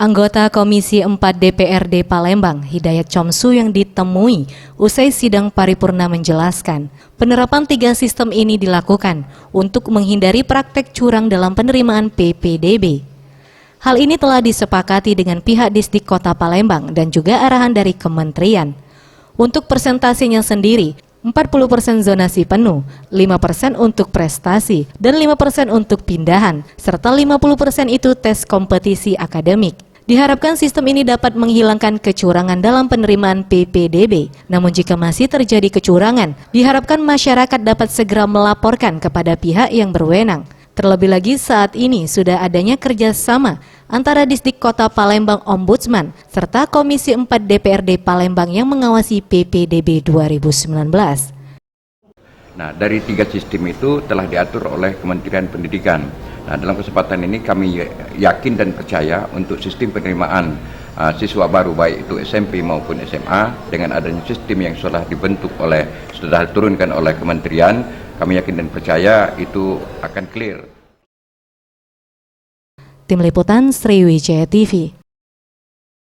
Anggota Komisi 4 DPRD Palembang, Hidayat Comsu yang ditemui usai sidang paripurna menjelaskan, penerapan 3 sistem ini dilakukan untuk menghindari praktek curang dalam penerimaan PPDB. Hal ini telah disepakati dengan pihak Disdik Kota Palembang dan juga arahan dari kementerian. Untuk persentasenya sendiri, 40% zonasi penuh, 5% untuk prestasi, dan 5% untuk pindahan, serta 50% itu tes kompetisi akademik. Diharapkan sistem ini dapat menghilangkan kecurangan dalam penerimaan PPDB. Namun jika masih terjadi kecurangan, diharapkan masyarakat dapat segera melaporkan kepada pihak yang berwenang. Terlebih lagi saat ini sudah adanya kerjasama antara Disdik Kota Palembang Ombudsman serta Komisi 4 DPRD Palembang yang mengawasi PPDB 2019. Nah, dari 3 sistem itu telah diatur oleh Kementerian Pendidikan. Nah, dalam kesempatan ini kami yakin dan percaya untuk sistem penerimaan siswa baru baik itu SMP maupun SMA dengan adanya sistem yang sudah dibentuk sudah diturunkan oleh kementerian, kami yakin dan percaya itu akan clear. Tim Liputan Sriwijaya TV.